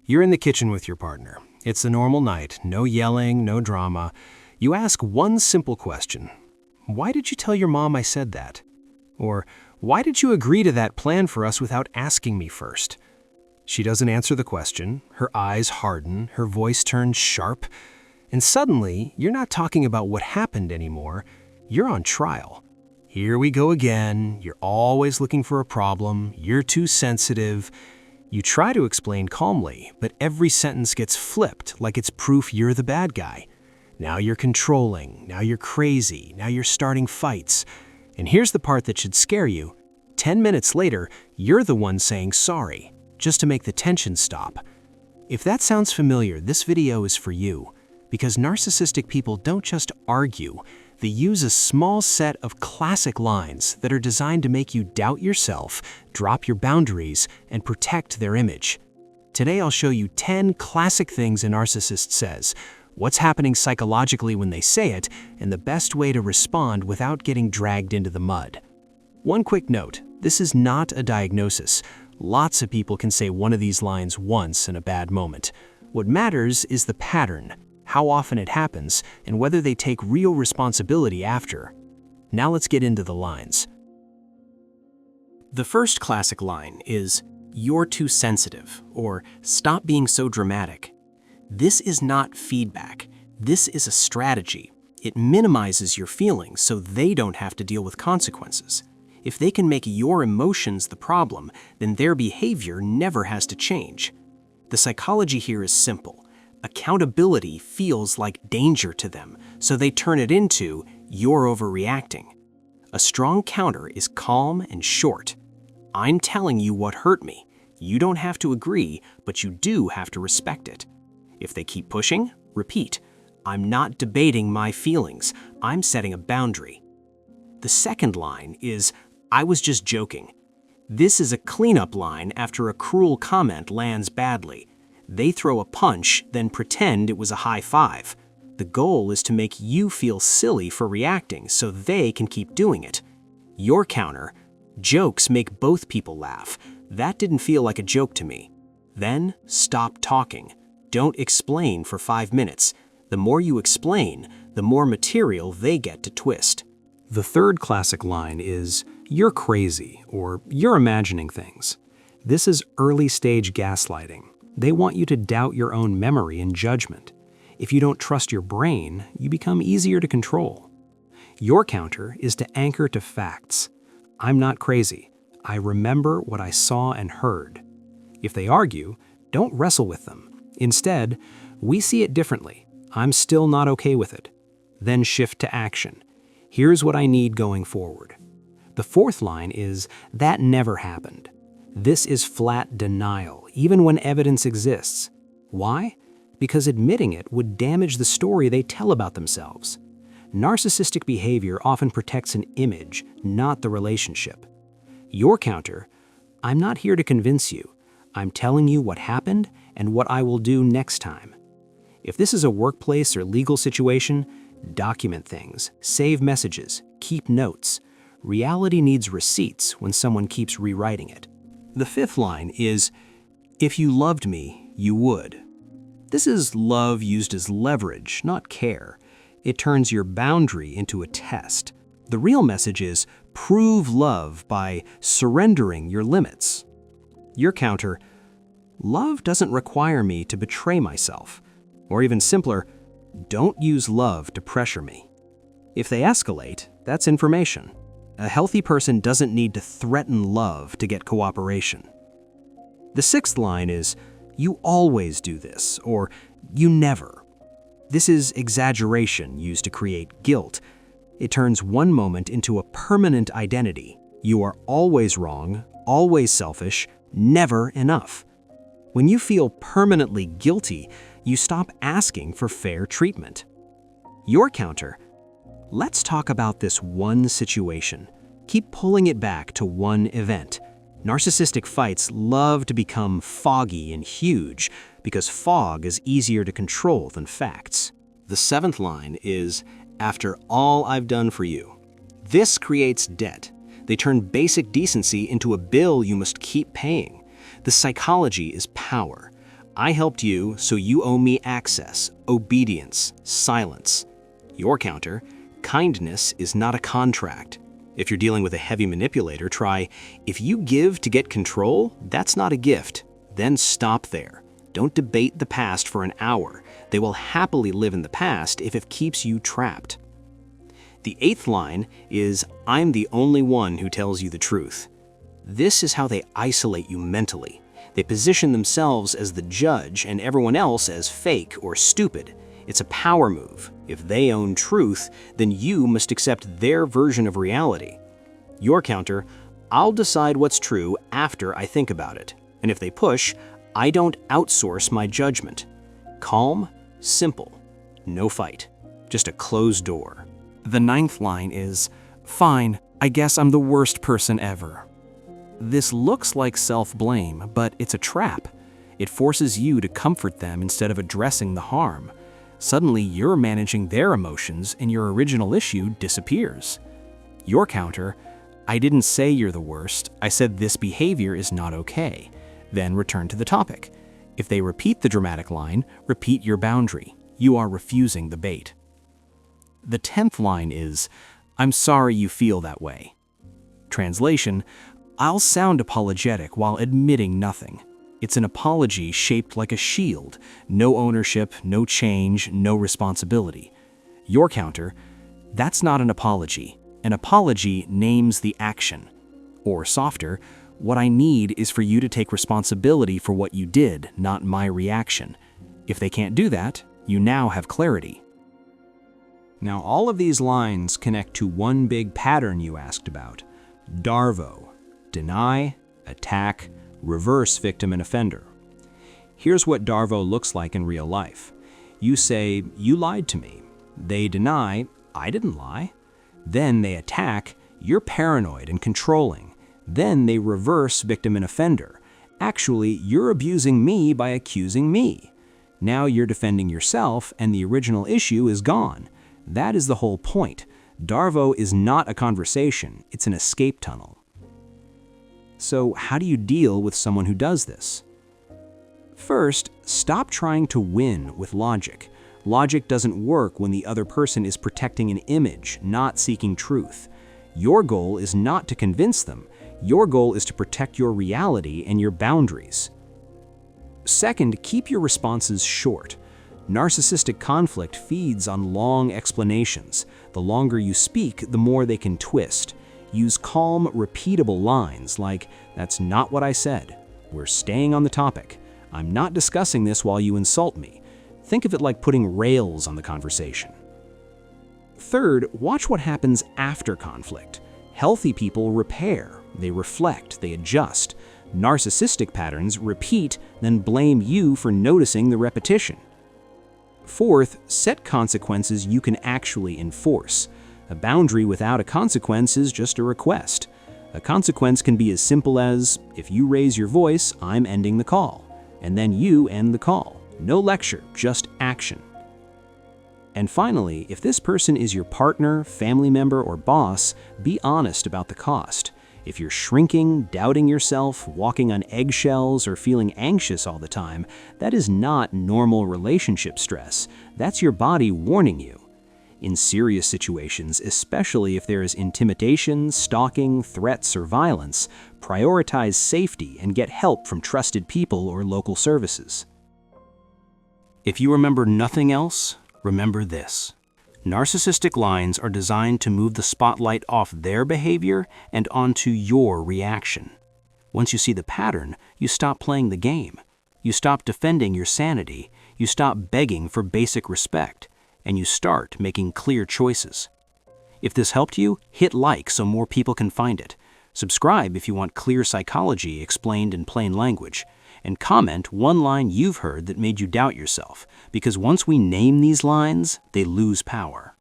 You're in the kitchen with your partner. It's a normal night, no yelling, no drama. You ask one simple question. Why did you tell your mom I said that? Or, why did you agree to that plan for us without asking me first? She doesn't answer the question, her eyes harden, her voice turns sharp, and suddenly, you're not talking about what happened anymore, you're on trial. Here we go again, you're always looking for a problem, you're too sensitive. You try to explain calmly, but every sentence gets flipped like it's proof you're the bad guy. Now you're controlling, now you're crazy, now you're starting fights. And here's the part that should scare you. 10 minutes later, you're the one saying sorry, just to make the tension stop. If that sounds familiar, this video is for you. Because narcissistic people don't just argue, they use a small set of classic lines that are designed to make you doubt yourself, drop your boundaries, and protect their image. Today I'll show you 10 classic things a narcissist says, what's happening psychologically when they say it, and the best way to respond without getting dragged into the mud. One quick note, this is not a diagnosis. Lots of people can say one of these lines once in a bad moment. What matters is the pattern, how often it happens, and whether they take real responsibility after. Now let's get into the lines. The first classic line is, "You're too sensitive," or "Stop being so dramatic." This is not feedback. This is a strategy. It minimizes your feelings so they don't have to deal with consequences. If they can make your emotions the problem, then their behavior never has to change. The psychology here is simple. Accountability feels like danger to them, so they turn it into, "You're overreacting." A strong counter is calm and short. "I'm telling you what hurt me. You don't have to agree, but you do have to respect it." If they keep pushing, repeat, "I'm not debating my feelings. I'm setting a boundary." The second line is, "I was just joking." This is a cleanup line after a cruel comment lands badly. They throw a punch, then pretend it was a high five. The goal is to make you feel silly for reacting so they can keep doing it. Your counter, "Jokes make both people laugh. That didn't feel like a joke to me." Then stop talking. Don't explain for 5 minutes. The more you explain, the more material they get to twist. The third classic line is, "You're crazy," or "You're imagining things." This is early-stage gaslighting. They want you to doubt your own memory and judgment. If you don't trust your brain, you become easier to control. Your counter is to anchor to facts. "I'm not crazy. I remember what I saw and heard." If they argue, don't wrestle with them. Instead, "We see it differently. I'm still not okay with it." Then shift to action. "Here's what I need going forward." The fourth line is, "That never happened." This is flat denial, even when evidence exists. Why? Because admitting it would damage the story they tell about themselves. Narcissistic behavior often protects an image, not the relationship. Your counter, "I'm not here to convince you. I'm telling you what happened and what I will do next time." If this is a workplace or legal situation, document things, save messages, keep notes. Reality needs receipts when someone keeps rewriting it. The fifth line is, "If you loved me, you would." This is love used as leverage, not care. It turns your boundary into a test. The real message is, prove love by surrendering your limits. Your counter, "Love doesn't require me to betray myself." Or even simpler, "Don't use love to pressure me." If they escalate, that's information. A healthy person doesn't need to threaten love to get cooperation. The sixth line is, "You always do this," or "You never." This is exaggeration used to create guilt. It turns one moment into a permanent identity. You are always wrong, always selfish, never enough. When you feel permanently guilty, you stop asking for fair treatment. Your counter, "Let's talk about this one situation." Keep pulling it back to one event. Narcissistic fights love to become foggy and huge because fog is easier to control than facts. The seventh line is, "After all I've done for you." This creates debt. They turn basic decency into a bill you must keep paying. The psychology is power. I helped you, so you owe me access, obedience, silence. Your counter, kindness is not a contract. If you're dealing with a heavy manipulator, try, if you give to get control, that's not a gift. Then stop there. Don't debate the past for an hour. They will happily live in the past if it keeps you trapped. The 8th line is, I'm the only one who tells you the truth. This is how they isolate you mentally. They position themselves as the judge and everyone else as fake or stupid. It's a power move. If they own truth, then you must accept their version of reality. Your counter, I'll decide what's true after I think about it. And if they push, I don't outsource my judgment. Calm, simple, no fight, just a closed door. The 9th line is, fine, I guess I'm the worst person ever. This looks like self-blame, but it's a trap. It forces you to comfort them instead of addressing the harm. Suddenly, you're managing their emotions and your original issue disappears. Your counter, I didn't say you're the worst, I said this behavior is not okay. Then return to the topic. If they repeat the dramatic line, repeat your boundary. You are refusing the bait. The 10th line is, I'm sorry you feel that way. Translation, I'll sound apologetic while admitting nothing. It's an apology shaped like a shield. No ownership, no change, no responsibility. Your counter, that's not an apology. An apology names the action. Or softer, what I need is for you to take responsibility for what you did, not my reaction. If they can't do that, you now have clarity. Now all of these lines connect to one big pattern you asked about. DARVO, deny, attack, reverse victim and offender. Here's what DARVO looks like in real life. You say, you lied to me. They deny, I didn't lie. Then they attack, you're paranoid and controlling. Then they reverse victim and offender. Actually, you're abusing me by accusing me. Now you're defending yourself and the original issue is gone. That is the whole point. DARVO is not a conversation, it's an escape tunnel. So how do you deal with someone who does this? First, stop trying to win with logic. Logic doesn't work when the other person is protecting an image, not seeking truth. Your goal is not to convince them. Your goal is to protect your reality and your boundaries. Second, keep your responses short. Narcissistic conflict feeds on long explanations. The longer you speak, the more they can twist. Use calm, repeatable lines like, that's not what I said. We're staying on the topic. I'm not discussing this while you insult me. Think of it like putting rails on the conversation. Third, watch what happens after conflict. Healthy people repair, they reflect, they adjust. Narcissistic patterns repeat, then blame you for noticing the repetition. Fourth, set consequences you can actually enforce. A boundary without a consequence is just a request. A consequence can be as simple as, if you raise your voice, I'm ending the call. And then you end the call. No lecture, just action. And finally, if this person is your partner, family member, or boss, be honest about the cost. If you're shrinking, doubting yourself, walking on eggshells, or feeling anxious all the time, that is not normal relationship stress. That's your body warning you. In serious situations, especially if there is intimidation, stalking, threats, or violence, prioritize safety and get help from trusted people or local services. If you remember nothing else, remember this. Narcissistic lines are designed to move the spotlight off their behavior and onto your reaction. Once you see the pattern, you stop playing the game. You stop defending your sanity. You stop begging for basic respect. And you start making clear choices. If this helped you, hit like so more people can find it. Subscribe if you want clear psychology explained in plain language. And comment one line you've heard that made you doubt yourself, because once we name these lines, they lose power.